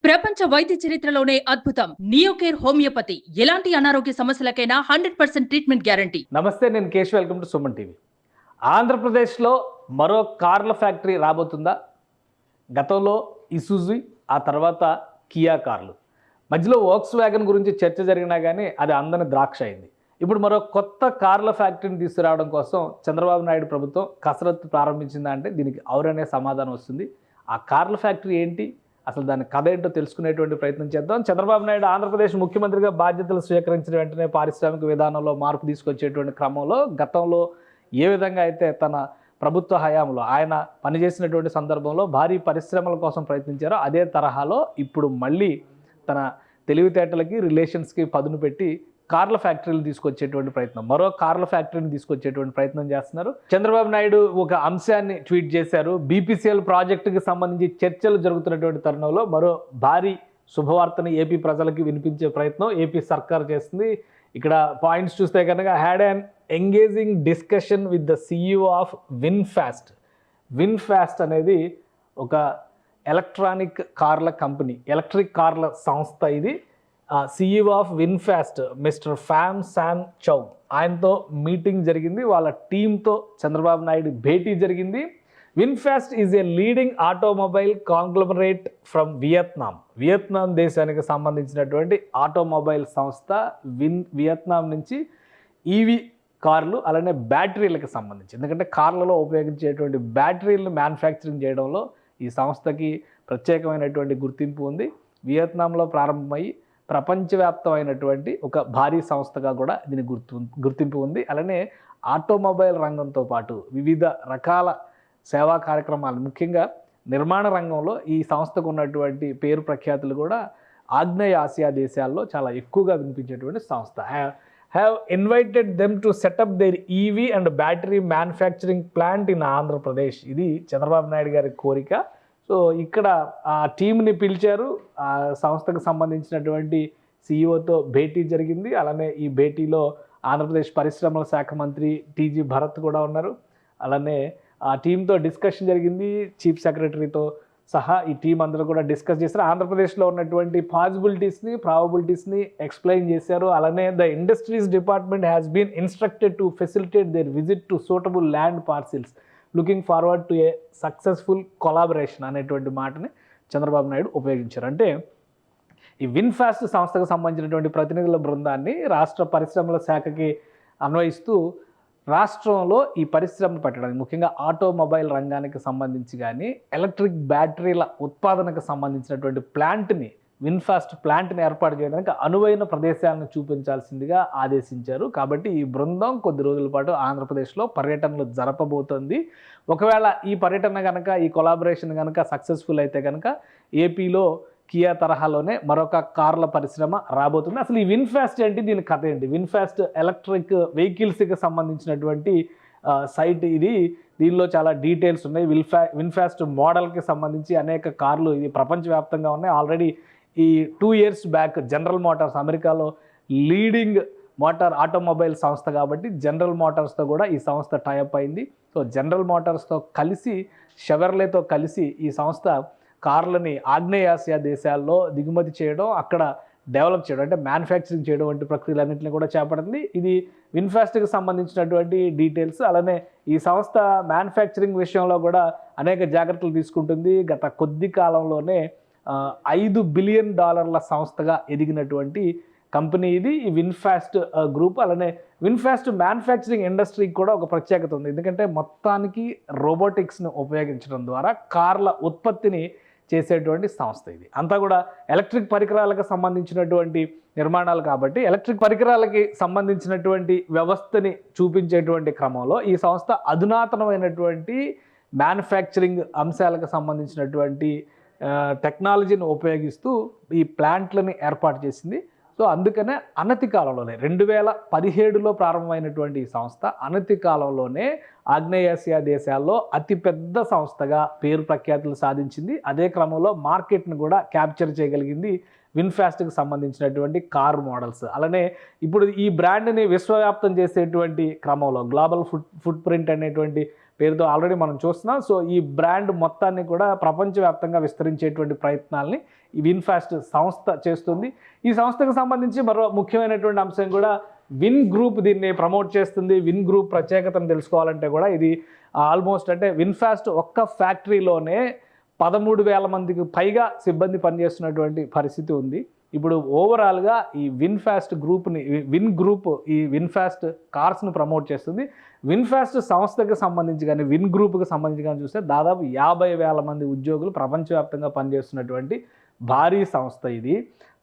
ప్రపంచ వైద్య చరిత్రలోనే అద్భుతం నియోకేర్ హోమియోపతి. ఎలాంటి అనారోగ్య సమస్యలకైనా 100% ట్రీట్మెంట్ గ్యారంటీ. నమస్తే, నేను Keshav. Welcome to Suman TV. ఆంధ్రప్రదేశ్లో మరో కార్ల ఫ్యాక్టరీ రాబోతుందా? గతంలో ఇసుజు, ఆ తర్వాత కియా కార్లు, మధ్యలో వోక్స్ వ్యాగన్ గురించి చర్చ జరిగినా కానీ అది అందని ద్రాక్ష అయింది. ఇప్పుడు మరో కొత్త కార్ల ఫ్యాక్టరీని తీసుకురావడం కోసం చంద్రబాబు నాయుడు ప్రభుత్వం కసరత్తు ప్రారంభించిందా అంటే దీనికి అవురనే సమాధానం వస్తుంది. ఆ కార్ల ఫ్యాక్టరీ ఏంటి, అసలు దాని కథ ఏంటో తెలుసుకునేటువంటి ప్రయత్నం చేద్దాం. చంద్రబాబు నాయుడు ఆంధ్రప్రదేశ్ ముఖ్యమంత్రిగా బాధ్యతలు స్వీకరించిన వెంటనే పారిశ్రామిక విధానంలో మార్పు తీసుకొచ్చేటువంటి క్రమంలో గతంలో ఏ విధంగా అయితే తన ప్రభుత్వ హయాంలో ఆయన పనిచేసినటువంటి సందర్భంలో భారీ పరిశ్రమల కోసం ప్రయత్నించారో అదే తరహాలో ఇప్పుడు మళ్ళీ తన తెలివితేటలకి రిలేషన్స్కి పదును పెట్టి కార్ల ఫ్యాక్టరీలు తీసుకొచ్చేటువంటి ప్రయత్నం, మరో కార్ల ఫ్యాక్టరీని తీసుకొచ్చేటువంటి ప్రయత్నం చేస్తున్నారు. చంద్రబాబు నాయుడు ఒక అంశాన్ని ట్వీట్ చేశారు. బీపీసీఎల్ ప్రాజెక్టుకి సంబంధించి చర్చలు జరుగుతున్నటువంటి తరుణంలో మరో భారీ శుభవార్తని ఏపీ ప్రజలకి వినిపించే ప్రయత్నం ఏపీ సర్కార్ చేస్తుంది. ఇక్కడ పాయింట్స్ చూస్తే కనుక had and engaging discussion with the CEO of VinFast. VinFast అనేది ఒక ఎలక్ట్రానిక్ కార్ల కంపెనీ, ఎలక్ట్రిక్ కార్ల సంస్థ. ఇది CEO of VinFast mister Pham Sanh Chau, ఆయనతో మీటింగ్ జరిగింది. వాళ్ళ టీంతో చంద్రబాబు నాయుడు భేటీ జరిగింది. VinFast is a leading automobile conglomerate from Vietnam దేశానికి సంబంధించినటువంటి ఆటోమొబైల్ సంస్థ. వియత్నాం నుంచి ఈవీ కార్లు అలానే బ్యాటరీలకు సంబంధించి, ఎందుకంటే కార్లలో ఉపయోగించేటువంటి బ్యాటరీలను మ్యానుఫ్యాక్చరింగ్ చేయడంలో ఈ సంస్థకి ప్రత్యేకమైనటువంటి గుర్తింపు ఉంది. వియత్నాంలో ప్రారంభమయ్యి ప్రపంచవ్యాప్తమైనటువంటి ఒక భారీ సంస్థగా కూడా దీని గుర్తింపు ఉంది. అలానే ఆటోమొబైల్ రంగంతో పాటు వివిధ రకాల సేవా కార్యక్రమాలు, ముఖ్యంగా నిర్మాణ రంగంలో ఈ సంస్థకు ఉన్నటువంటి పేరు ప్రఖ్యాతులు కూడా ఆగ్నేయ ఆసియా దేశాల్లో చాలా ఎక్కువగా వినిపించేటువంటి సంస్థ. Have invited them to set up there EV and battery manufacturing plant in Andhra Pradesh. ఇది చంద్రబాబు నాయుడు గారి కోరిక. సో ఇక్కడ ఆ టీంని పిలిచారు. ఆ సంస్థకు సంబంధించినటువంటి సిఇఓతో భేటీ జరిగింది. అలానే ఈ భేటీలో ఆంధ్రప్రదేశ్ పరిశ్రమల శాఖ మంత్రి టీజీ భరత్ కూడా ఉన్నారు. అలానే ఆ టీంతో డిస్కషన్ జరిగింది. చీఫ్ సెక్రటరీతో సహా ఈ టీం అందరూ కూడా డిస్కస్ చేశారు. ఆంధ్రప్రదేశ్లో ఉన్నటువంటి పాసిబిలిటీస్ని, ప్రాబబిలిటీస్ని ఎక్స్ప్లెయిన్ చేశారు. అలానే the industries department has been instructed to facilitate their visit to suitable land parcels, looking forward to a successful collaboration అనేటువంటి మాటని చంద్రబాబు నాయుడు ఉపయోగించారు. అంటే ఈ విన్ఫాస్ట్ సంస్థకు సంబంధించినటువంటి ప్రతినిధుల బృందాన్ని రాష్ట్ర పరిశ్రమల శాఖకి అన్వయిస్తూ రాష్ట్రంలో ఈ పరిశ్రమను పెట్టడానికి, ముఖ్యంగా ఆటోమొబైల్ రంగానికి సంబంధించి కానీ ఎలక్ట్రిక్ బ్యాటరీల ఉత్పాదనకు సంబంధించినటువంటి ప్లాంట్ని, విన్ఫాస్ట్ ప్లాంట్ని ఏర్పాటు చేయడానికి అనువైన ప్రదేశాలను చూపించాల్సిందిగా ఆదేశించారు. కాబట్టి ఈ బృందం కొద్ది రోజుల పాటు ఆంధ్రప్రదేశ్లో పర్యటనలు జరపబోతోంది. ఒకవేళ ఈ పర్యటన కనుక, ఈ కొలాబరేషన్ కనుక సక్సెస్ఫుల్ అయితే కనుక ఏపీలో కియా తరహాలోనే మరొక కార్ల పరిశ్రమ రాబోతుంది. అసలు ఈ విన్ఫాస్ట్ ఏంటి, దీని కథ ఏంటి? విన్ఫాస్ట్ ఎలక్ట్రిక్ వెహికల్స్కి సంబంధించినటువంటి సైట్ ఇది. దీనిలో చాలా డీటెయిల్స్ ఉన్నాయి. విన్ఫాస్ట్ మోడల్కి సంబంధించి అనేక కార్లు ఇది ప్రపంచవ్యాప్తంగా ఉన్నాయి. ఆల్రెడీ ఈ 2 years బ్యాక్ జనరల్ మోటార్స్, అమెరికాలో లీడింగ్ మోటార్ ఆటోమొబైల్ సంస్థ కాబట్టి జనరల్ మోటార్స్తో కూడా ఈ సంస్థ టైఅప్ అయింది. సో జనరల్ మోటార్స్తో కలిసి, షెవర్లేతో కలిసి ఈ సంస్థ కార్లని ఆగ్నేయాసియా దేశాల్లో దిగుమతి చేయడం, అక్కడ డెవలప్ చేయడం, అంటే మ్యానుఫ్యాక్చరింగ్ చేయడం వంటి ప్రక్రియలన్నింటినీ కూడా చేపడుతుంది. ఇది విన్ఫాస్ట్కి సంబంధించినటువంటి డీటెయిల్స్. అలానే ఈ సంస్థ మ్యానుఫ్యాక్చరింగ్ విషయంలో కూడా అనేక జాగ్రత్తలు తీసుకుంటుంది. గత కొద్ది కాలంలోనే $5 బిలియన్ సంస్థగా ఎదిగినటువంటి కంపెనీ ఇది, ఈ విన్ఫాస్ట్ గ్రూప్. అలానే విన్ఫాస్ట్ మ్యానుఫ్యాక్చరింగ్ ఇండస్ట్రీకి కూడా ఒక ప్రత్యేకత ఉంది. ఎందుకంటే మొత్తానికి రోబోటిక్స్ను ఉపయోగించడం ద్వారా కార్ల ఉత్పత్తిని చేసేటువంటి సంస్థ ఇది. అంతా కూడా ఎలక్ట్రిక్ పరికరాలకు సంబంధించినటువంటి నిర్మాణాలు కాబట్టి ఎలక్ట్రిక్ పరికరాలకి సంబంధించినటువంటి వ్యవస్థని చూపించేటువంటి క్రమంలో ఈ సంస్థ అధునాతనమైనటువంటి మ్యానుఫ్యాక్చరింగ్ అంశాలకు సంబంధించినటువంటి టెక్నాలజీని ఉపయోగిస్తూ ఈ ప్లాంట్లని ఏర్పాటు చేసింది. సో అందుకనే అనతి కాలంలోనే 2017లో ప్రారంభమైనటువంటి ఈ సంస్థ అనతి కాలంలోనే ఆగ్నేయాసియా దేశాల్లో అతిపెద్ద సంస్థగా పేరు ప్రఖ్యాతులు సాధించింది. అదే క్రమంలో మార్కెట్ను కూడా క్యాప్చర్ చేయగలిగింది విన్ఫాస్ట్కి సంబంధించినటువంటి కార్ మోడల్స్. అలానే ఇప్పుడు ఈ బ్రాండ్ని విశ్వవ్యాప్తం చేసేటువంటి క్రమంలో గ్లోబల్ ఫుట్ ప్రింట్ అనేటువంటి పేరుతో ఆల్రెడీ మనం చూస్తున్నాం. సో ఈ బ్రాండ్ మొత్తాన్ని కూడా ప్రపంచవ్యాప్తంగా విస్తరించేటువంటి ప్రయత్నాల్ని ఈ విన్ఫాస్ట్ సంస్థ చేస్తుంది. ఈ సంస్థకు సంబంధించి మరో ముఖ్యమైనటువంటి అంశం కూడా విన్ గ్రూప్ దీన్ని ప్రమోట్ చేస్తుంది. విన్ గ్రూప్ ప్రత్యేకతను తెలుసుకోవాలంటే కూడా ఇది ఆల్మోస్ట్ అంటే విన్ఫాస్ట్ ఒక్క ఫ్యాక్టరీలోనే 13,000 మందికి పైగా సిబ్బంది పనిచేస్తున్నటువంటి పరిస్థితి ఉంది. ఇప్పుడు ఓవరాల్గా ఈ విన్ఫాస్ట్ గ్రూప్ని విన్ గ్రూప్ ఈ విన్ఫాస్ట్ కార్స్ను ప్రమోట్ చేస్తుంది. విన్ఫాస్ట్ సంస్థకు సంబంధించి కానీ విన్ గ్రూప్కి సంబంధించి కానీ చూస్తే దాదాపు 50,000 మంది ఉద్యోగులు ప్రపంచవ్యాప్తంగా పనిచేస్తున్నటువంటి భారీ సంస్థ ఇది.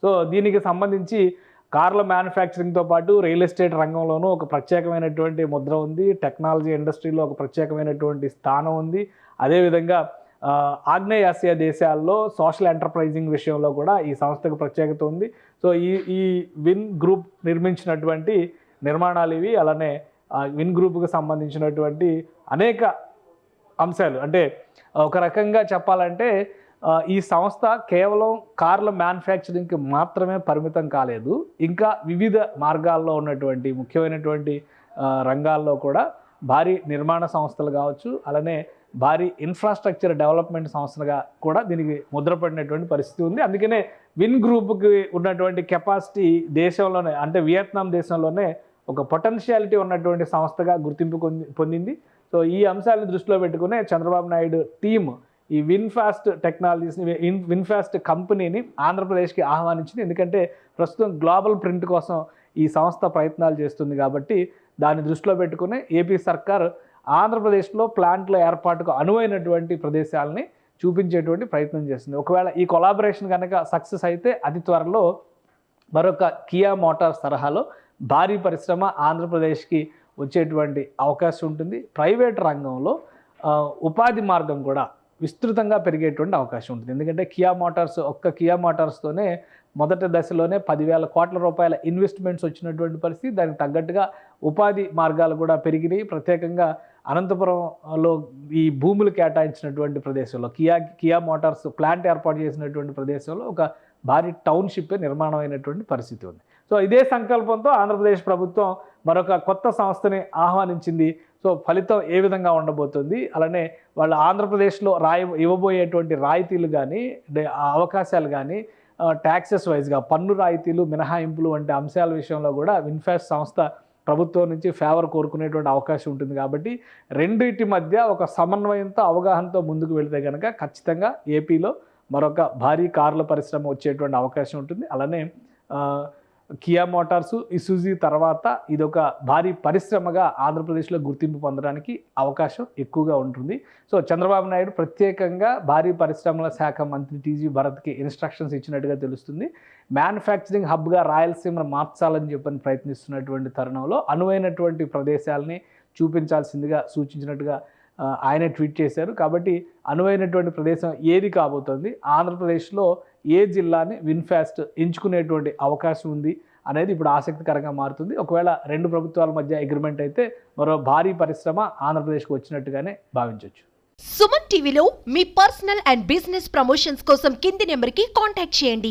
సో దీనికి సంబంధించి కార్ల మ్యానుఫ్యాక్చరింగ్తో పాటు రియల్ ఎస్టేట్ రంగంలోనూ ఒక ప్రత్యేకమైనటువంటి ముద్ర ఉంది. టెక్నాలజీ ఇండస్ట్రీలో ఒక ప్రత్యేకమైనటువంటి స్థానం ఉంది. అదేవిధంగా ఆగ్నేయాసియా దేశాల్లో సోషల్ ఎంటర్ప్రైజింగ్ విషయంలో కూడా ఈ సంస్థకు ప్రత్యేకత ఉంది. సో ఈ విన్ గ్రూప్ నిర్మించినటువంటి నిర్మాణాలు ఇవి. అలానే విన్ గ్రూప్కి సంబంధించినటువంటి అనేక అంశాలు అంటే ఒక రకంగా చెప్పాలంటే ఈ సంస్థ కేవలం కార్ల మ్యానుఫ్యాక్చరింగ్కి మాత్రమే పరిమితం కాలేదు. ఇంకా వివిధ మార్గాల్లో ఉన్నటువంటి ముఖ్యమైనటువంటి రంగాల్లో కూడా భారీ నిర్మాణ సంస్థలు కావచ్చు, అలానే భారీ ఇన్ఫ్రాస్ట్రక్చర్ డెవలప్మెంట్ సంస్థలుగా కూడా దీనికి ముద్రపడినటువంటి పరిస్థితి ఉంది. అందుకనే విన్ గ్రూప్కి ఉన్నటువంటి కెపాసిటీ దేశంలోనే అంటే వియత్నాం దేశంలోనే ఒక పొటెన్షియాలిటీ ఉన్నటువంటి సంస్థగా గుర్తింపు పొందింది. సో ఈ అంశాలను దృష్టిలో పెట్టుకునే చంద్రబాబు నాయుడు టీమ్ ఈ విన్ఫాస్ట్ టెక్నాలజీస్ని విన్ఫాస్ట్ కంపెనీని ఆంధ్రప్రదేశ్కి ఆహ్వానించింది. ఎందుకంటే ప్రస్తుతం గ్లోబల్ ప్రింట్ కోసం ఈ సంస్థ ప్రయత్నాలు చేస్తుంది కాబట్టి దాన్ని దృష్టిలో పెట్టుకుని ఏపీ సర్కార్ ఆంధ్రప్రదేశ్లో ప్లాంట్ల ఏర్పాటుకు అనువైనటువంటి ప్రదేశాలని చూపించేటువంటి ప్రయత్నం చేస్తుంది. ఒకవేళ ఈ కొలాబరేషన్ కనుక సక్సెస్ అయితే అతి త్వరలో మరొక కియా మోటార్స్ తరహాలో భారీ పరిశ్రమ ఆంధ్రప్రదేశ్కి వచ్చేటువంటి అవకాశం ఉంటుంది. ప్రైవేట్ రంగంలో ఉపాధి మార్గం కూడా విస్తృతంగా పెరిగేటువంటి అవకాశం ఉంటుంది. ఎందుకంటే కియా మోటార్స్తోనే మొదటి దశలోనే 10,000 కోట్ల రూపాయల ఇన్వెస్ట్మెంట్స్ వచ్చినటువంటి పరిస్థితి. దానికి తగ్గట్టుగా ఉపాధి మార్గాలు కూడా పెరిగినాయి. ప్రత్యేకంగా అనంతపురంలో ఈ భూములు కేటాయించినటువంటి ప్రదేశంలో కియా మోటార్స్ ప్లాంట్ ఏర్పాటు చేసినటువంటి ప్రదేశంలో ఒక భారీ టౌన్షిప్ నిర్మాణం అయినటువంటి పరిస్థితి ఉంది. సో ఇదే సంకల్పంతో ఆంధ్రప్రదేశ్ ప్రభుత్వం మరొక కొత్త సంస్థని ఆహ్వానించింది. సో ఫలితం ఏ విధంగా ఉండబోతుంది, అలానే వాళ్ళు ఆంధ్రప్రదేశ్లో ఇవ్వబోయేటువంటి రాయితీలు కానీ అవకాశాలు కానీ ట్యాక్సెస్ వైజ్గా పన్ను రాయితీలు మినహాయింపులు వంటి అంశాల విషయంలో కూడా విన్ఫాస్ట్ సంస్థ ప్రభుత్వం నుంచి ఫేవర్ కోరుకునేటువంటి అవకాశం ఉంటుంది. కాబట్టి రెండింటి మధ్య ఒక సమన్వయంతో అవగాహనతో ముందుకు వెళితే కనుక ఖచ్చితంగా ఏపీలో మరొక భారీ కార్ల పరిశ్రమ వచ్చేటువంటి అవకాశం ఉంటుంది. అలానే కియా మోటార్స్ ఇసుజు తర్వాత ఇదొక భారీ పరిశ్రమగా ఆంధ్రప్రదేశ్లో గుర్తింపు పొందడానికి అవకాశం ఎక్కువగా ఉంటుంది. సో చంద్రబాబు నాయుడు ప్రత్యేకంగా భారీ పరిశ్రమల శాఖ మంత్రి టీజీ భరత్కి ఇన్స్ట్రక్షన్స్ ఇచ్చినట్టుగా తెలుస్తుంది. మ్యానుఫ్యాక్చరింగ్ హబ్గా రాయలసీమను మార్చాలని చెప్పని ప్రయత్నిస్తున్నటువంటి తరుణంలో అనువైనటువంటి ప్రదేశాలని చూపించాల్సిందిగా సూచించినట్టుగా ఆయనే ట్వీట్ చేశారు. కాబట్టి అనువైనటువంటి ప్రదేశం ఏది కాబోతోంది, ఆంధ్రప్రదేశ్లో ఏ జిల్లాని విన్ఫాస్ట్ ఎంచుకునేటువంటి అవకాశం ఉంది అనేది ఇప్పుడు ఆసక్తికరంగా మారుతుంది. ఒకవేళ రెండు ప్రభుత్వాల మధ్య అగ్రిమెంట్ అయితే మరో భారీ పరిశ్రమ ఆంధ్రప్రదేశ్కి వచ్చినట్టుగానే భావించవచ్చు. సుమన్ టీవీలో మీ పర్సనల్ అండ్ బిజినెస్ ప్రమోషన్స్ కోసం కింది నెంబర్కి కాంటాక్ట్ చేయండి.